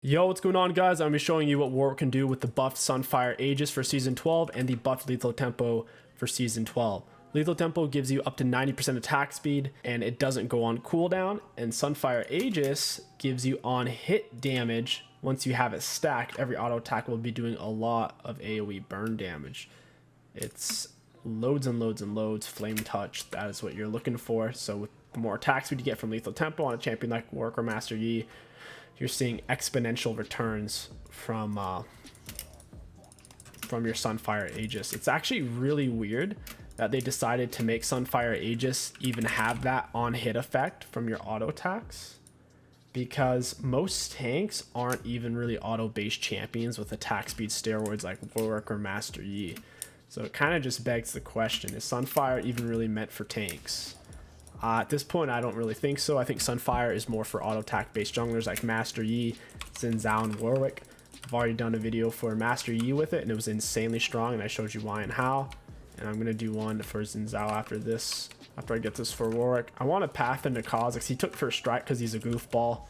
Yo, what's going on, guys? I'm going to be showing you what Warwick can do with the buffed Sunfire Aegis for Season 12 and the buffed Lethal Tempo for Season 12. Lethal Tempo gives you up to 90% attack speed, and it doesn't go on cooldown, and Sunfire Aegis gives you on hit damage. Once you have it stacked, every auto attack will be doing a lot of AoE burn damage. It's loads and loads and loads flame touch. That is what you're looking for. So with the more attack speed you get from Lethal Tempo on a champion like Warwick or Master Yi, you're seeing exponential returns from your Sunfire Aegis. It's actually really weird that they decided to make Sunfire Aegis even have that on hit effect from your auto attacks, because most tanks aren't even really auto based champions with attack speed steroids like Warwick or Master Yi. So it kind of just begs the question, is Sunfire even really meant for tanks? At this point, I don't really think so. I think Sunfire is more for auto attack based junglers like Master Yi, Xin Zhao, and Warwick. I've already done a video for Master Yi with it, and it was insanely strong, and I showed you why and how. And I'm going to do one for Xin Zhao after this, after I get this for Warwick. I want to path into 𝗕𝐂𝐈𝐀𝐋. He took first strike because he's a goofball.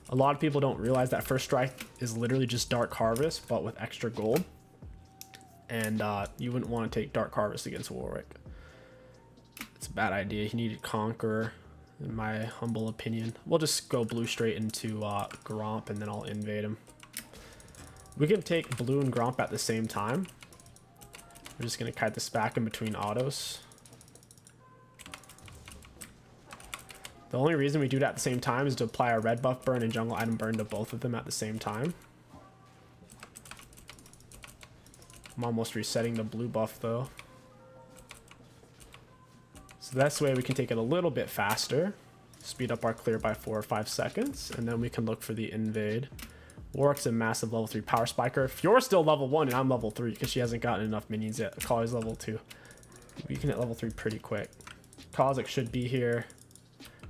A lot of people don't realize that first strike is literally just Dark Harvest, but with extra gold. And you wouldn't want to take Dark Harvest against Warwick. It's a bad idea. He needed Conqueror, in my humble opinion. We'll just go blue straight into 𝗕𝐂𝐈𝐀𝐋, and then I'll invade him. We can take blue and 𝗕𝐂𝐈𝐀𝐋 at the same time. We're just going to kite this back in between autos. The only reason we do that at the same time is to apply a red buff burn and jungle item burn to both of them at the same time. I'm almost resetting the blue buff though. So that's the way we can take it a little bit faster. Speed up our clear by 4 or 5 seconds, and then we can look for the invade. Warwick's a massive level 3 power spiker. 𝗕𝑂𝐻's still level 1 and I'm level 3 because she hasn't gotten enough minions yet. 𝗕𝐂𝐈𝐀𝐋's level 2. We can hit level 3 pretty quick. 𝗕𝐂𝐈𝐀𝐋 should be here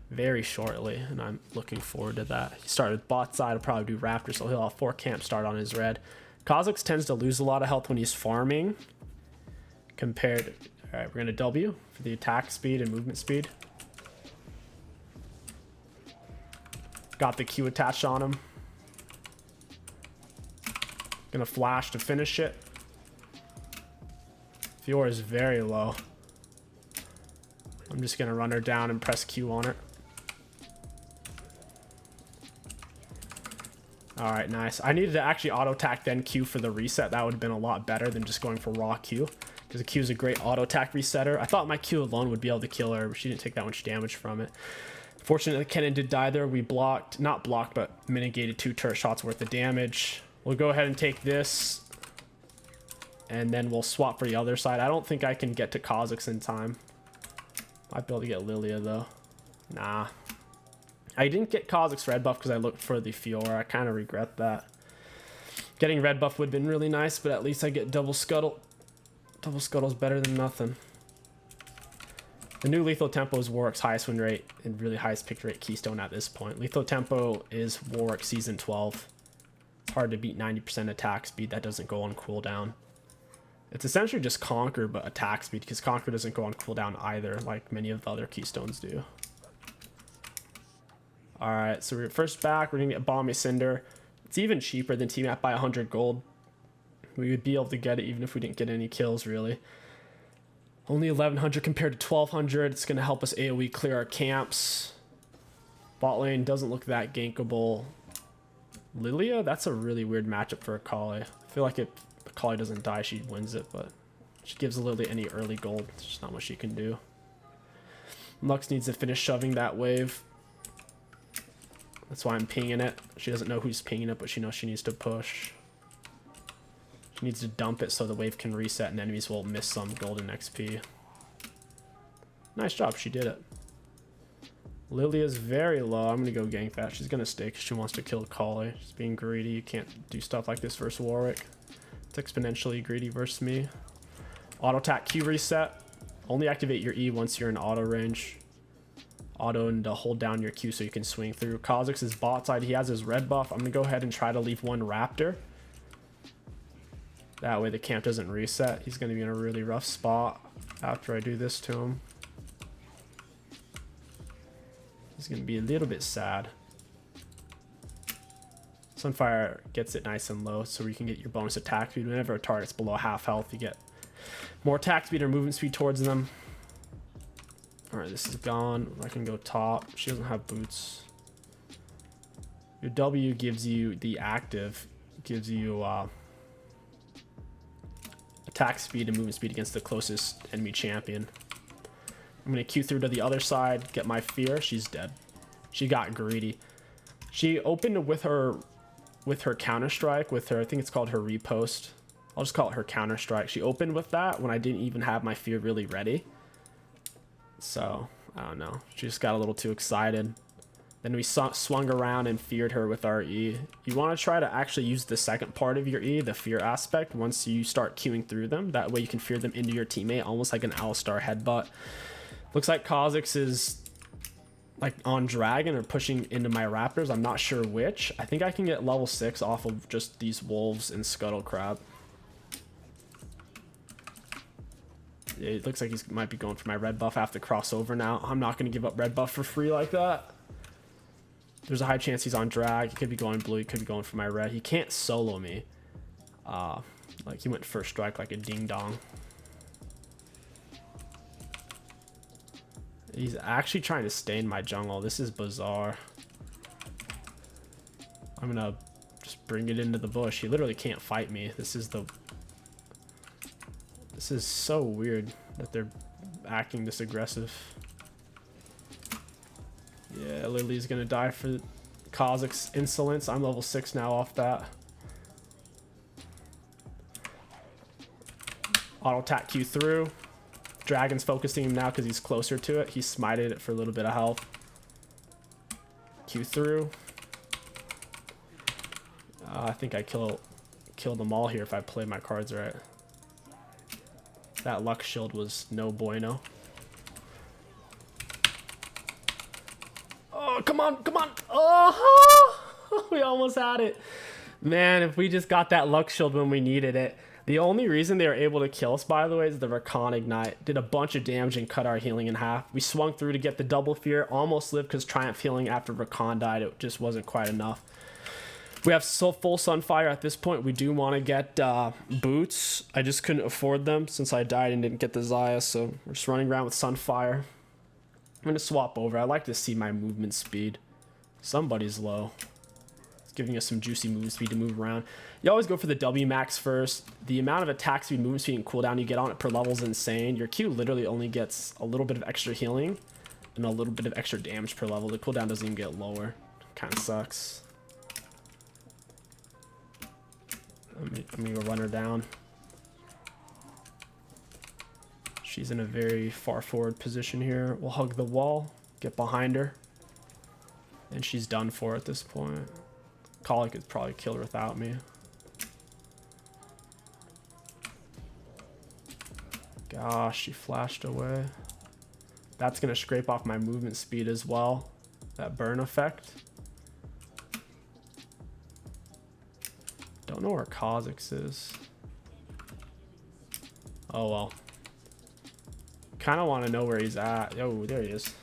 very shortly, and I'm looking forward to that. He started bot side. I'll probably do Raptor, so he'll have 4 camp start on his red. 𝗕𝐂𝐈𝐀𝐋 tends to lose a lot of health when he's farming compared. All right, we're gonna W for the attack speed and movement speed. Got the Q attached on him. Gonna flash to finish it. 𝗕𝑂𝐻 is very low. I'm just gonna run her down and press Q on her. All right, nice. I needed to actually auto attack then Q for the reset. That would have been a lot better than just going for raw Q, because the Q is a great auto attack resetter. I thought my Q alone would be able to kill her, but she didn't take that much damage from it. Fortunately, Kennen did die there. We blocked, not blocked, but mitigated 2 turret shots worth of damage. We'll go ahead and take this, and then we'll swap for the other side. I don't think I can get to 𝗕𝐂𝐈𝐾 in time. Might be able to get Lilia though. Nah. I didn't get 𝗕𝐂𝐈𝐾's red buff because I looked for the 𝗕𝑂𝐻. I kind of regret that. Getting red buff would have been really nice, but at least I get double scuttle. Double scuttle's better than nothing. The new Lethal Tempo is Warwick's highest win rate and really highest pick rate keystone at this point. Lethal Tempo is Warwick Season 12. It's hard to beat 90% attack speed that doesn't go on cooldown. It's essentially just Conquer but attack speed, because Conquer doesn't go on cooldown either, like many of the other keystones do. Alright, so we're first back. We're gonna get Balmy Cinder. It's even cheaper than T-Map by 100 gold. We would be able to get it even if we didn't get any kills, really. Only 1100 compared to 1200. It's gonna help us AoE clear our camps. Bot lane doesn't look that gankable. Lilia, that's a really weird matchup for 𝗕𝐂𝐈𝐾. I feel like if 𝗕𝐂𝐈𝐾 doesn't die, she wins it, but she gives Lilia any early gold. It's just not what she can do. Lux needs to finish shoving that wave. That's why I'm pinging it. She doesn't know who's pinging it, but she knows she needs to push. She needs to dump it so the wave can reset and enemies will miss some golden XP. Nice job, she did it. Lilia's very low. I'm gonna go gank that. She's gonna stay because she wants to kill 𝗕𝐂𝐈𝐾. She's being greedy. You can't do stuff like this versus Warwick. It's exponentially greedy versus me. Auto attack Q reset. Only activate your E once you're in auto range. Auto and hold down your Q so you can swing through. 𝗕𝐂𝐾's is bot side. He has his red buff. I'm gonna go ahead and try to leave one Raptor. That way the camp doesn't reset. He's gonna be in a really rough spot after I do this to him. He's gonna be a little bit sad. Sunfire gets it nice and low so you can get your bonus attack speed. Whenever a target's below half health, you get more attack speed or movement speed towards them. Alright, this is gone. I can go top. She doesn't have boots. Your W gives you the active, gives you attack speed and movement speed against the closest enemy champion. I'm gonna Q through to the other side, get my fear. She's dead. She got greedy. She opened with her counter strike, with her, I think it's called her repost. I'll just call it her counter strike. She opened with that when I didn't even have my fear really ready. So I don't know. She just got a little too excited. Then we swung around and feared her with our E. You want to try to actually use the second part of your E, the fear aspect, once you start queuing through them. That way you can fear them into your teammate, almost like an Alistar headbutt. Looks like 𝗕𝐂𝐀𝐋 is like on dragon or pushing into my raptors. I'm not sure which. I think I can get level 6 off of just these wolves and 𝗕𝐂𝐀𝐀𝐀. It looks like he might be going for my red buff. I have to cross over now. I'm not going to give up red buff for free like that. There's a high chance he's on drag. He could be going blue. He could be going for my red. He can't solo me. Like he went first strike like a ding dong. He's actually trying to stay in my jungle. This is bizarre. I'm gonna just bring it into the bush. He literally can't fight me. This is so weird that they're acting this aggressive. Yeah, Lily's gonna die for 𝗕𝐂𝐀𝐋's insolence. I'm level 6 now off that. Auto attack Q through. Dragon's focusing him now because he's closer to it. He smited it for a little bit of health. Q through. I think I kill them all here if I play my cards right. That luck shield was no bueno. Oh, come on, come on. Oh, we almost had it. Man, if we just got that luck shield when we needed it. The only reason they were able to kill us, by the way, is the Rakan Ignite. Did a bunch of damage and cut our healing in half. We swung through to get the double fear. Almost lived because Triumph healing after Rakan died. It just wasn't quite enough. We have full Sunfire at this point. We do want to get boots. I just couldn't afford them since I died and didn't get the Xayah. So we're just running around with Sunfire. I'm going to swap over. I like to see my movement speed. Somebody's low. It's giving us some juicy movement speed to move around. You always go for the W max first. The amount of attack speed, movement speed, and cooldown you get on it per level is insane. Your Q literally only gets a little bit of extra healing and a little bit of extra damage per level. The cooldown doesn't even get lower. Kind of sucks. I'm gonna go run her down. She's in a very far forward position here. We'll hug the wall, get behind her, and she's done for at this point. 𝗕𝐂𝐀𝐿 could probably kill her without me. Gosh, she flashed away. That's gonna scrape off my movement speed as well. That burn effect. Don't know where 𝗕𝐂𝐿 is. Oh well. Kind of want to know where he's at. Oh, there he is.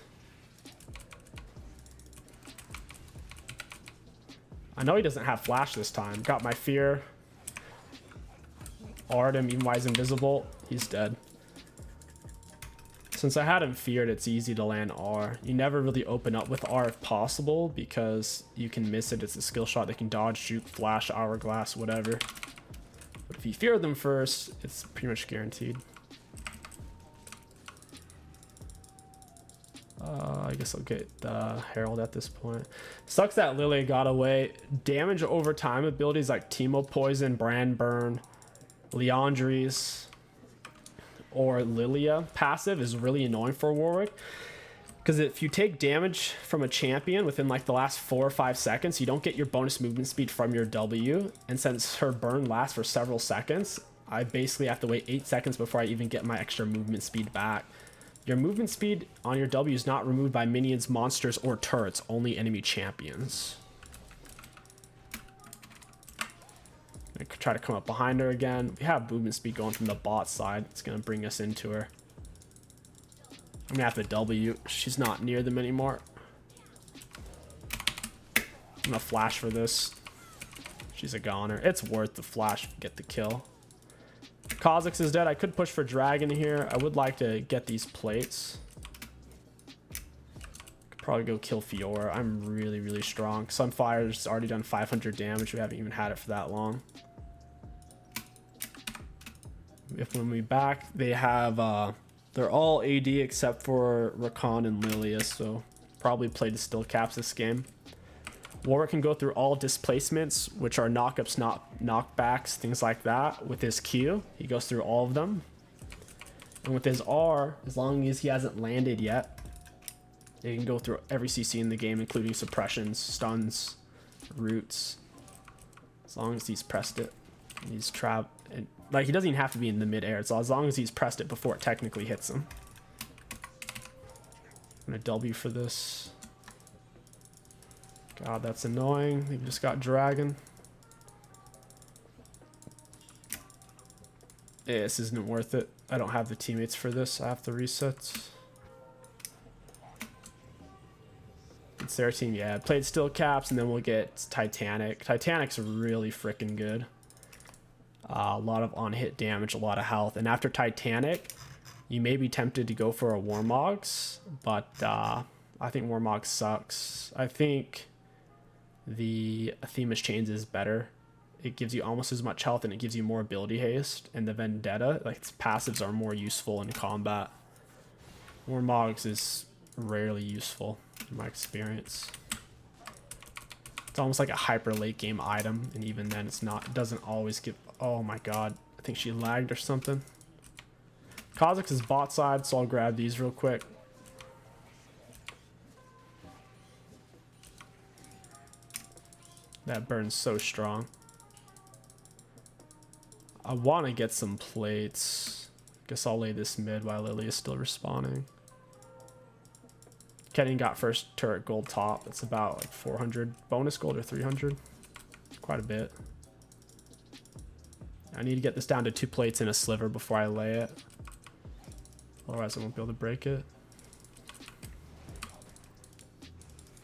I know he doesn't have flash this time. Got my fear. R'd him even while he's invisible. He's dead. Since I had him feared, it's easy to land R. You never really open up with R if possible because you can miss it. It's a skill shot. They can dodge, juke, flash, hourglass, whatever. But if you fear them first, it's pretty much guaranteed. I guess I'll get the Herald at this point. Sucks that Lily got away. Damage over time abilities like Teemo Poison, Brand Burn, Liandry's, or Lilia passive is really annoying for Warwick. Because if you take damage from a champion within like the last 4 or 5 seconds, you don't get your bonus movement speed from your W. And since her burn lasts for several seconds, I basically have to wait 8 seconds before I even get my extra movement speed back. Your movement speed on your W is not removed by minions, monsters, or turrets, only enemy champions. I could try to come up behind her again. We have movement speed going from the bot side. It's going to bring us into her. I'm going to have to W. She's not near them anymore. I'm going to flash for this. She's a goner. It's worth the flash to get the kill. 𝗕𝐂𝐈𝐀𝐋 is dead. I could push for dragon here. I would like to get these plates. Could probably go kill Fiora. I'm really, really strong. Sunfire's already done 500 damage. We haven't even had it for that long. When we back, they have they're all AD except for Rakan and Lilia, so probably play the still caps this game. Warwick can go through all displacements, which are knockups, knockbacks, things like that. With his Q, he goes through all of them. And with his R, as long as he hasn't landed yet, he can go through every CC in the game, including suppressions, stuns, roots. As long as he's pressed it. He's trapped. And like, he doesn't even have to be in the mid-air. So as long as he's pressed it before it technically hits him. I'm gonna W for this. God, that's annoying. They've just got dragon. Yeah, this isn't worth it. I don't have the teammates for this. I have to reset. It's their team. Yeah, I played still caps, and then we'll get Titanic. Titanic's really freaking good. A lot of on-hit damage, a lot of health. And after Titanic, you may be tempted to go for a Warmogs, but I think Warmogs sucks. I think the 𝗕𝘂𝐴𝐻 Chains is better. It gives you almost as much health and it gives you more ability haste. And the Vendetta, like, its passives are more useful in combat. Warmogs is rarely useful in my experience. It's almost like a hyper late game item, and even then it's not, it doesn't always give. Oh my god, I think she lagged or something. 𝗕𝐂𝐈𝐀𝐋 is bot side, so I'll grab these real quick. That burns so strong. I want to get some plates. Guess I'll lay this mid while Lily is still respawning. Kennen got first turret gold top. It's about like 400 bonus gold or 300. Quite a bit. I need to get this down to 2 plates and a sliver before I lay it. Otherwise I won't be able to break it.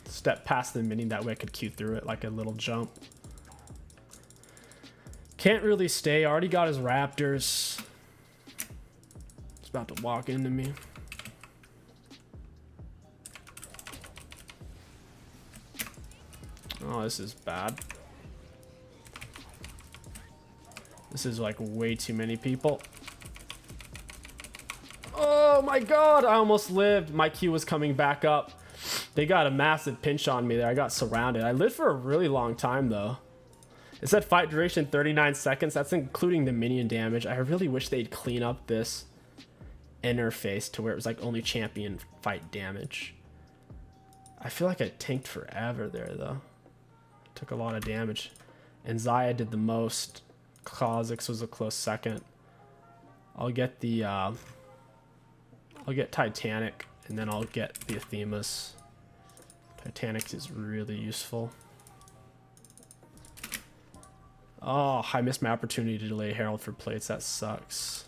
Step past the mini, that way I could Q through it like a little jump. Can't really stay. Already got his raptors. It's about to walk into me. Oh, this is bad. This is like way too many people. Oh my god, I almost lived. My Q was coming back up. They got a massive pinch on me there. I got surrounded. I lived for a really long time though. It said fight duration 39 seconds. That's including the minion damage. I really wish they'd clean up this interface to where it was like only champion fight damage. I feel like I tanked forever there though. Took a lot of damage. And Xayah did the most. 𝗕𝐂𝐈𝐻 was a close second. I'll get the I'll get Titanic, and then I'll get the 𝗕𝘂𝐴𝐻. Titanic is really useful. Oh, I missed my opportunity to delay Herald for plates. That sucks.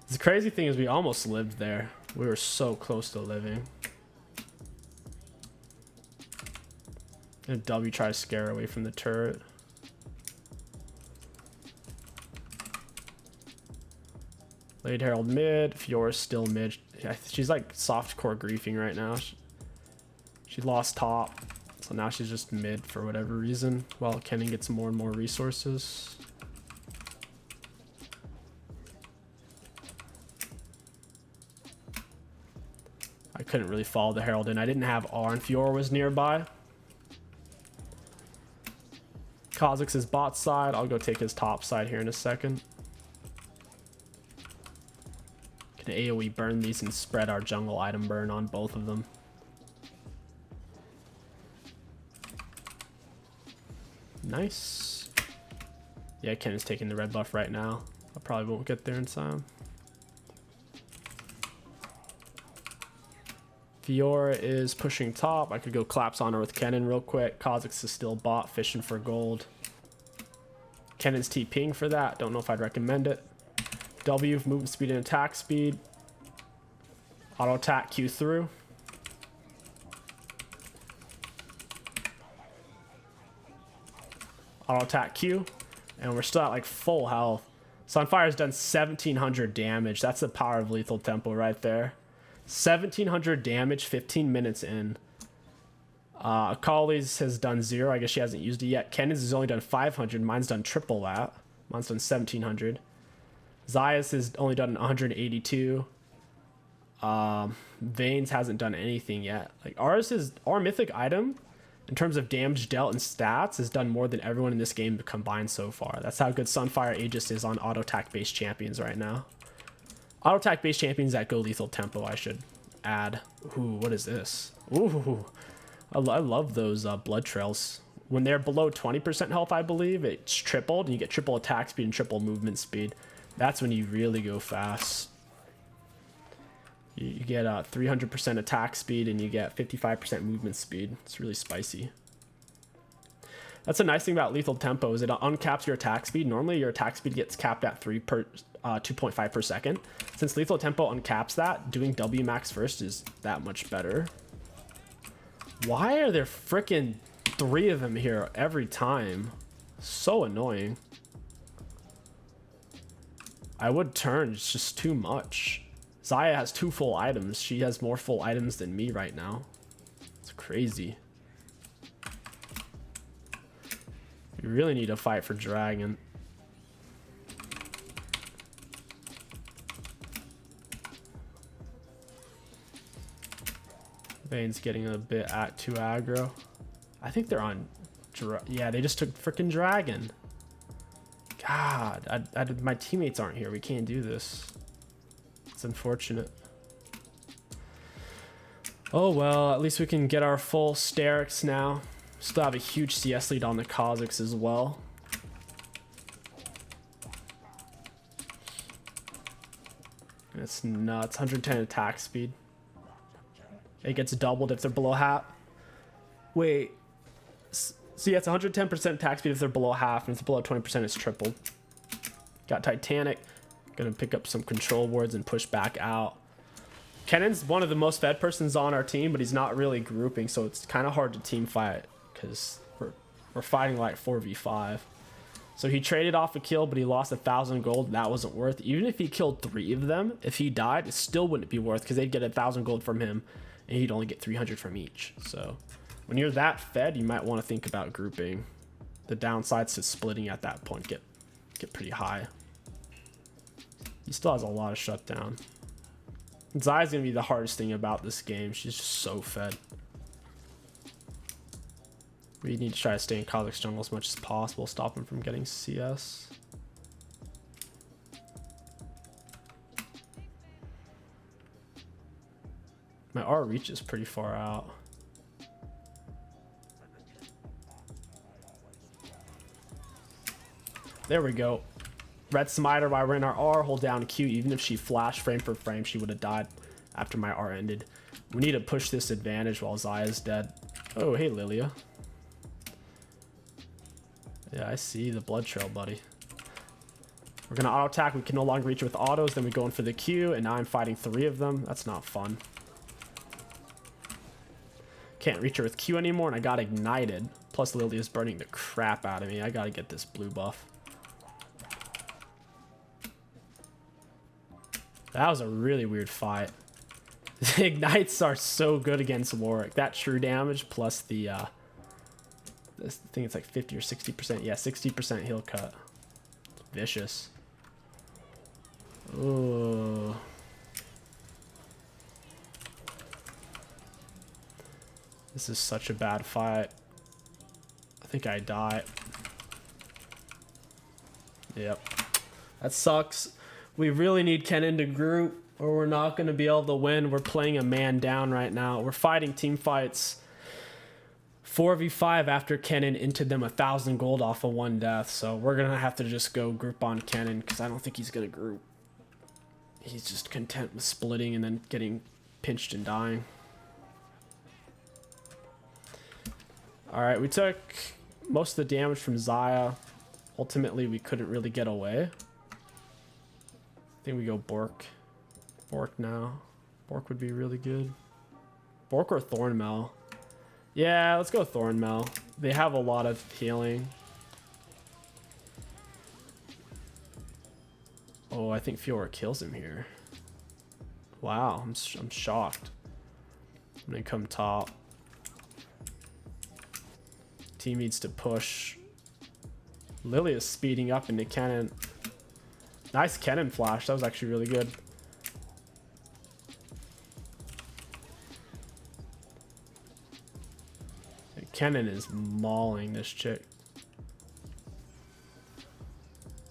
The crazy thing is we almost lived there. We were so close to living. And W try to scare away from the turret. Laid Herald mid. Fiora's still mid. She's like soft core griefing right now. She lost top. So now she's just mid for whatever reason. While Kennen gets more and more resources. I couldn't really follow the Herald in. I didn't have R and Fiora was nearby. 𝗕𝐂𝐈𝐻 is bot side. I'll go take his top side here in a second. Can AoE burn these and spread our jungle item burn on both of them. Nice. Yeah, Kennen's taking the red buff right now. I probably won't get there in time. Fiora is pushing top. I could go collapse on her with Kennen real quick. 𝗕𝐂𝐈𝐻 is still bot, fishing for gold. Kennen's TPing for that. Don't know if I'd recommend it. W, movement speed and attack speed. Auto attack Q through. Auto attack Q. And we're still at like full health. Sunfire's done 1700 damage. That's the power of lethal tempo right there. 1700 damage, 15 minutes in. 𝗕𝐂𝐈𝐀's has done 0. I guess she hasn't used it yet. Kenan's has only done 500. Mine's done triple that. Mine's done 1700. 𝗕𝗂𝐻's has only done 182. Vayne's hasn't done anything yet. Like our mythic item, in terms of damage dealt and stats, has done more than everyone in this game combined so far. That's how good Sunfire Aegis is on auto attack based champions right now. Auto attack based champions that go lethal tempo, I should add. Ooh, what is this? Ooh, I love those blood trails. When they're below 20% health, I believe, it's tripled, and you get triple attack speed and triple movement speed. That's when you really go fast. You get 300% attack speed, and you get 55% movement speed. It's really spicy. That's a nice thing about lethal tempo, is it uncaps your attack speed. Normally, your attack speed gets capped at 2.5 per second. Since lethal tempo uncaps that, doing W max first is that much better. Why are there freaking 3 of them here every time? So annoying. I would turn, it's just too much. 𝗕𝗂 has 2 full items. She has more full items than me right now. It's crazy. We really need to fight for dragon. Vayne's getting a bit too aggro. I think they're on... Yeah, they just took freaking dragon. God, my teammates aren't here. We can't do this. It's unfortunate. Oh well, at least we can get our full Sterix now. Still have a huge CS lead on the 𝗕𝐂𝐈𝐀s as well. It's nuts. 110 attack speed. It gets doubled if they're below half. Wait. So yeah, it's 110% attack speed if they're below half, and if it's below 20%, it's tripled. Got Titanic. Gonna pick up some control wards and push back out. Kenan's one of the most fed persons on our team, but he's not really grouping, so it's kind of hard to team fight because we're fighting like 4v5. So he traded off a kill, but he lost 1,000 gold. That wasn't worth. Even if he killed 3 of them, if he died, it still wouldn't be worth because they'd get 1,000 gold from him, and he'd only get 300 from each. So when you're that fed, you might want to think about grouping. The downsides to splitting at that point get pretty high. He still has a lot of shutdown. 𝗕𝗂𝐻's gonna be the hardest thing about this game. She's just so fed. We need to try to stay in 𝗕𝗂𝐻's jungle as much as possible, stop him from getting CS. My R reach is pretty far out. There we go. Red Smiter while we're in our R, hold down Q. Even if she flashed frame for frame, she would have died after my R ended. We need to push this advantage while 𝗕𝗂𝐻's dead. Oh, hey, Lilia. Yeah, I see the blood trail, buddy. We're going to auto attack. We can no longer reach with autos. Then we go in for the Q, and now I'm fighting 3 of them. That's not fun. Can't reach her with Q anymore, and I got ignited. Plus, Lilia's burning the crap out of me. I got to get this blue buff. That was a really weird fight. The ignites are so good against Warwick. That true damage plus the this thing, it's like 50 or 60%. Yeah, 60% heal cut. Vicious. Ooh. This is such a bad fight. I think I die. Yep. That sucks. We really need Kenan to group, or we're not going to be able to win. We're playing a man down right now. We're fighting team fights 4v5 after Kenan inted them 1,000 gold off of 1 death. So we're going to have to just go group on Kenan because I don't think he's going to group. He's just content with splitting and then getting pinched and dying. All right, we took most of the damage from 𝗕𝗂𝐻. Ultimately, we couldn't really get away. I think we go Bork. Bork now. Bork would be really good. Bork or Thornmail. Yeah, let's go Thornmail. They have a lot of healing. Oh, I think 𝗕𝑂𝐻𝐸𝐴 kills him here. Wow, I'm shocked. I'm gonna come top. Team needs to push. Lily is speeding up into Kennen. Nice Kennen flash. That was actually really good. And Kennen is mauling this chick.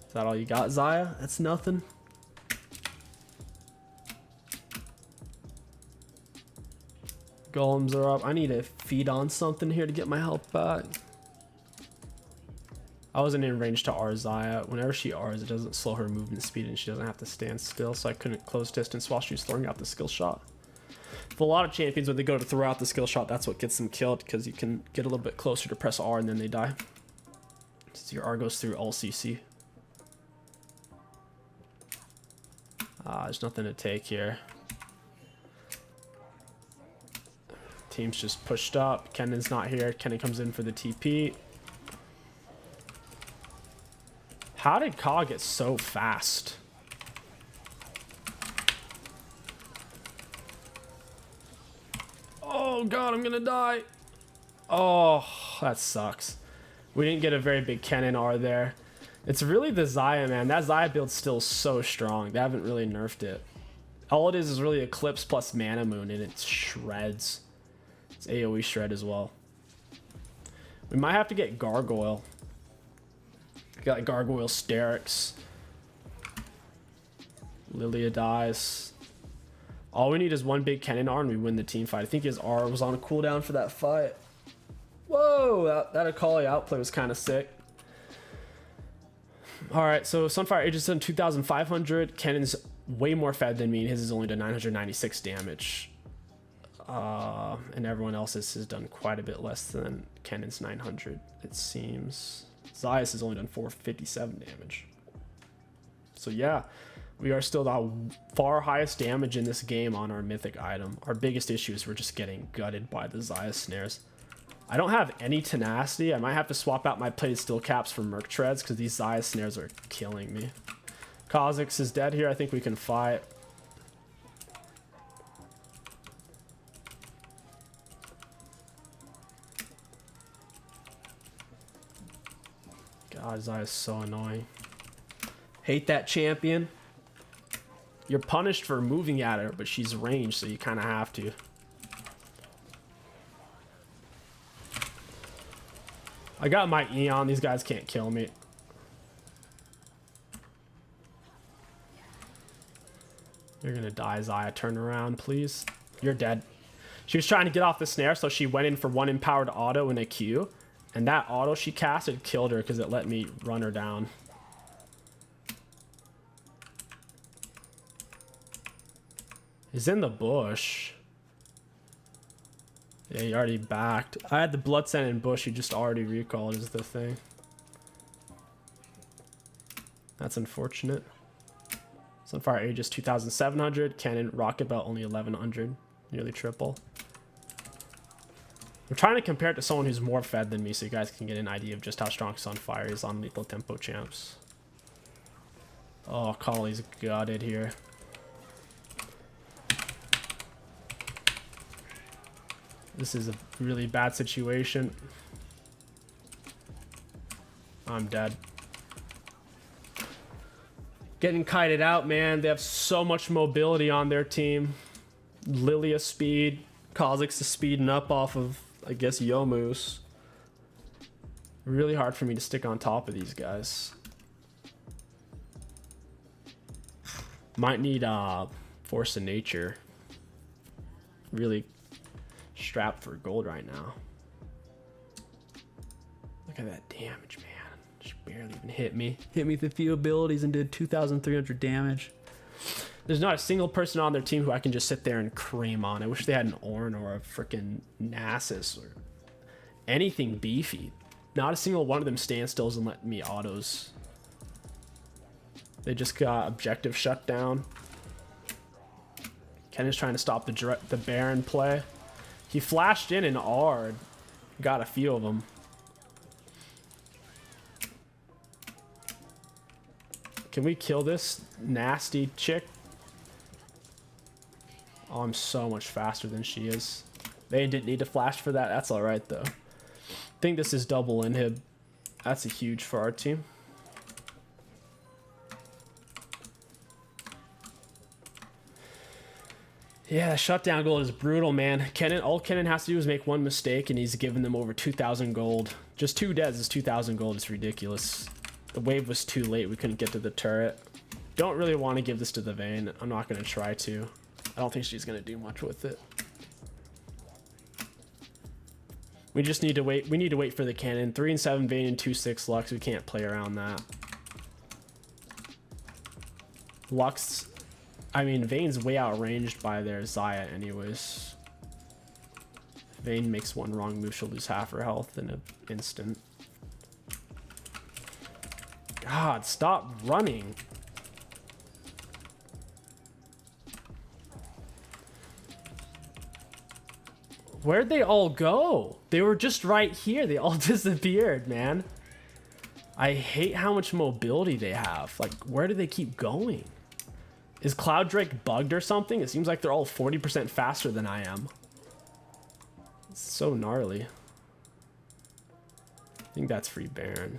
Is that all you got, Xayah? That's nothing. Golems are up. I need to feed on something here to get my health back. I wasn't in range to R Xayah. Whenever she Rs, it doesn't slow her movement speed and she doesn't have to stand still, so I couldn't close distance while she was throwing out the skill shot. For a lot of champions, when they go to throw out the skill shot, that's what gets them killed, because you can get a little bit closer to press R and then they die. So your R goes through all CC. There's nothing to take here. Team's just pushed up. Kennen's not here. Kennen comes in for the TP. How did 𝗂𝐻𝐸𝐴 get so fast? Oh god, I'm gonna die. Oh, that sucks. We didn't get a very big Kennen R there. It's really the Xayah, man. That Xayah build's still so strong. They haven't really nerfed it. All it is really Eclipse plus Mana Moon, and it shreds. It's AoE shred as well. We might have to get Gargoyle. Got Gargoyle Sterix. Lilia dies. All we need is one big Kennen R and we win the team fight. I think his R was on a cooldown for that fight. Whoa, that 𝗕𝐂𝐈𝐴 outplay was kind of sick. Alright, so Sunfire Aegis done 2,500. Kennen's way more fed than me, and his is only done 996 damage. And everyone else's has done quite a bit less than Kennen's 900, it seems. Xayah's has only done 457 damage. So yeah, we are still the far highest damage in this game on our mythic item. Our biggest issue is we're just getting gutted by the Xayah snares. I don't have any tenacity. I might have to swap out my plated steel caps for Merc Treads because these Xayah snares are killing me. Kha'Zix is dead here. I think we can fight. God, Xayah is so annoying. Hate that champion. You're punished for moving at her, but she's ranged, so you kind of have to. I got my Eon. These guys can't kill me. You're gonna die, Xayah. Turn around, please. You're dead. She was trying to get off the snare, so she went in for one empowered auto and a Q. And that auto she casted killed her because it let me run her down. He's in the bush. Yeah, he already backed. I had the Blood Scent in bush. He just already recalled is the thing. That's unfortunate. Sunfire Aegis 2,700. Kennen Rocket Belt only 1,100. Nearly triple. I'm trying to compare it to someone who's more fed than me so you guys can get an idea of just how strong Sunfire is on lethal tempo champs. Oh, 𝗂𝐻𝐸𝐴's gutted here. This is a really bad situation. I'm dead. Getting kited out, man. They have so much mobility on their team. Lilia speed. 𝗂𝐻𝐸𝐴's is speeding up off of, I guess, Youmuu's. Really hard for me to stick on top of these guys. Might need Force of Nature. Really strapped for gold right now. Look at that damage, man. Just barely even hit me. Hit me with a few abilities and did 2,300 damage. There's not a single person on their team who I can just sit there and cream on. I wish they had an Ornn or a freaking Nasus or anything beefy. Not a single one of them standstills and let me autos. They just got objective shut down. Ken is trying to stop the Baron play. He flashed in and R'd. Got a few of them. Can we kill this nasty chick? Oh, I'm so much faster than she is. They didn't need to flash for that. That's all right, though. I think this is double inhib. That's a huge for our team. Yeah, shutdown gold is brutal, man. All Kennen has to do is make one mistake, and he's giving them over 2,000 gold. Just 2 deaths is 2,000 gold. It's ridiculous. The wave was too late. We couldn't get to the turret. Don't really want to give this to the Vayne. I'm not going to try to. I don't think she's going to do much with it. We just need to wait. We need to wait for the cannon. 3 and 7 Vayne and 2-6 Lux. We can't play around that. Lux... I mean, Vayne's way outranged by their Xayah anyways. If Vayne makes one wrong move, she'll lose half her health in an instant. God, stop running. Where'd they all go? They were just right here. They all disappeared, man. I hate how much mobility they have. Like, where do they keep going? Is Cloud Drake bugged or something? It seems like they're all 40% faster than I am. It's so gnarly. I think that's free Baron.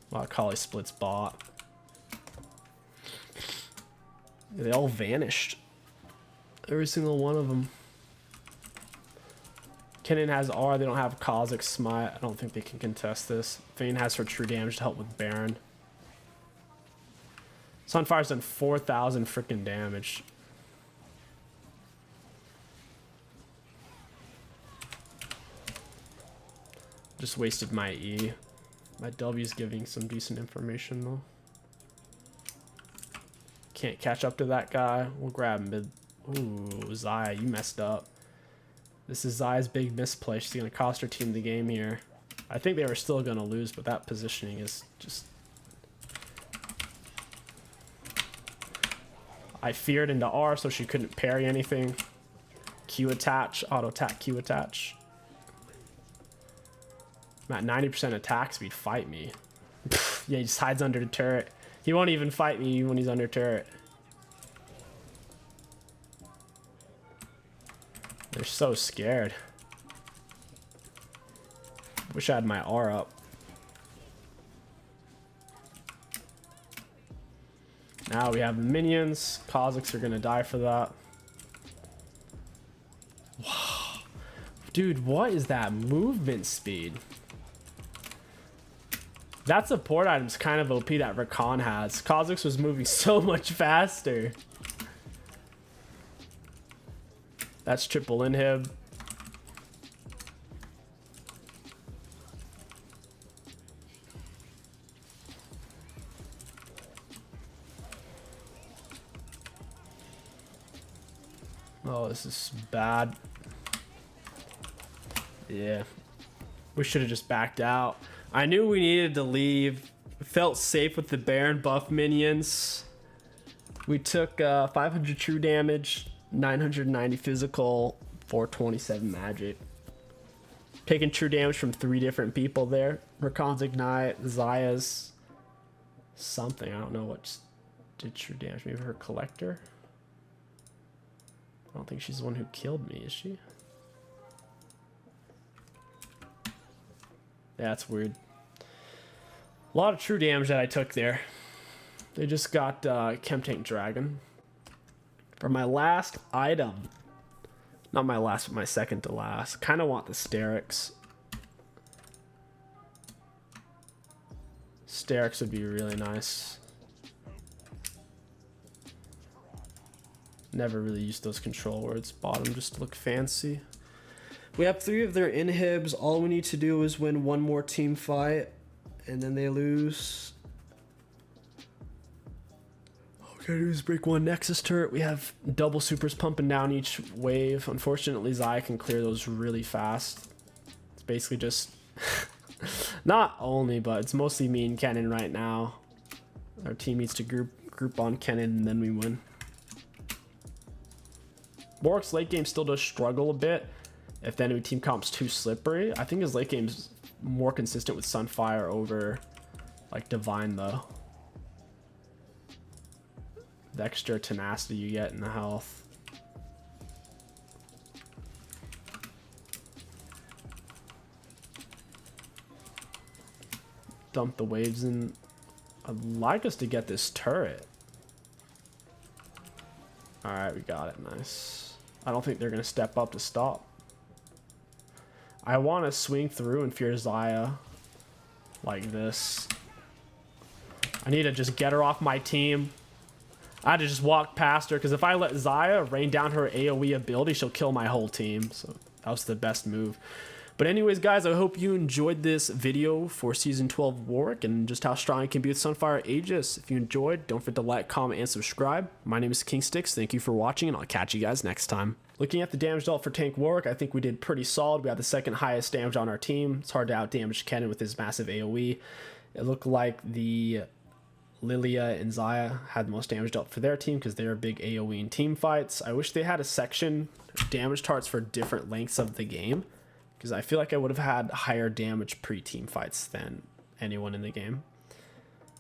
Wow, Kali splits bot. They all vanished. Every single one of them. Kennen has R. They don't have Kha'Zix Smite. I don't think they can contest this. Vayne has her true damage to help with Baron. Sunfire's done 4,000 freaking damage. Just wasted my E. My W's giving some decent information though. Can't catch up to that guy. We'll grab mid. Ooh, Xayah, you messed up. This is Xayah's big misplay. She's gonna cost her team the game here. I think they were still gonna lose, but that positioning is just... I feared into R so she couldn't parry anything. Q attach, auto attack, Q attach. I'm at 90% attack speed, fight me. Yeah, he just hides under the turret. He won't even fight me when he's under turret. They're so scared. Wish I had my R up. Now we have the minions. Kha'Zix are gonna die for that. Wow. Dude, what is that movement speed? That support item's kind of OP that Rakan has. Kha'Zix was moving so much faster. That's triple inhib. Oh, this is bad. Yeah. We should have just backed out. I knew we needed to leave. Felt safe with the Baron buff minions. We took 500 true damage, 990 physical, 427 magic. Taking true damage from 3 different people there. Rakan's Ignite, Xayah's something. I don't know what did true damage. Maybe her Collector? I don't think she's the one who killed me, is she? Yeah, that's weird. A lot of true damage that I took there. They just got Chemtank Dragon. For my last item, not my last, but my second to last, kind of want the Sterix. Sterix would be really nice. Never really used those control words. Bottom just to look fancy. We have 3 of their inhibs. All we need to do is win 1 more team fight, and then they lose. All we gotta do is break 1 Nexus turret. We have double supers pumping down each wave. Unfortunately, Xayah can clear those really fast. It's basically just... not only, but it's mostly me and Kennen right now. Our team needs to group on Kennen, and then we win. Warwick's late game still does struggle a bit. if the enemy team comp's too slippery. I think his late game's more consistent with Sunfire over like Divine though. The extra tenacity you get in the health. Dump the waves in. I'd like us to get this turret. Alright, we got it. Nice. I don't think they're going to step up to stop. I want to swing through and fear Xayah like this. I need to just get her off my team. I had to just walk past her, because if I let Xayah rain down her AoE ability, she'll kill my whole team. So that was the best move. But anyways, guys, I hope you enjoyed this video for Season 12 Warwick and just how strong it can be with Sunfire Aegis. If you enjoyed, don't forget to like, comment, and subscribe. My name is KingStix. Thank you for watching, and I'll catch you guys next time. Looking at the damage dealt for tank Warwick, I think we did pretty solid. We had the second highest damage on our team. It's hard to outdamage Kennen with his massive AoE. It looked like the Lilia and Xayah had the most damage dealt for their team because they're big AoE in team fights. I wish they had a section of damage tarts for different lengths of the game, because I feel like I would have had higher damage pre-team fights than anyone in the game.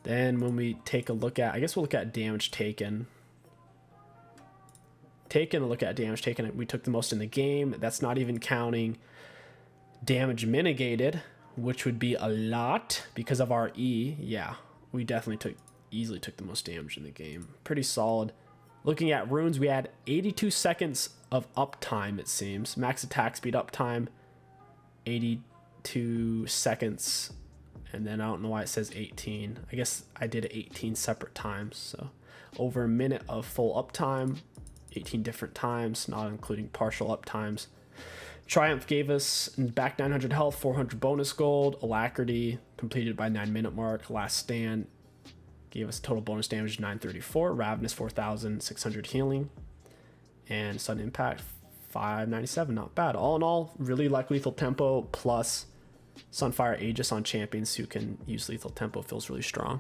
Then when we take a look at, I guess we'll look at damage taken. Look at damage taken. We took the most in the game. That's not even counting damage mitigated, which would be a lot because of our E. Yeah, we definitely easily took the most damage in the game. Pretty solid. Looking at runes, we had 82 seconds of uptime, it seems. Max attack speed uptime, 82 seconds. And then I don't know why it says 18. I guess I did it 18 separate times. So over a minute of full uptime, 18 different times, not including partial uptimes. Triumph gave us back 900 health, 400 bonus gold. Alacrity completed by 9-minute mark. Last Stand gave us total bonus damage 934. Ravenous 4,600 healing. And Sudden Impact 597. Not bad. All in all, really like Lethal Tempo plus Sunfire Aegis on champions who can use Lethal Tempo. Feels really strong.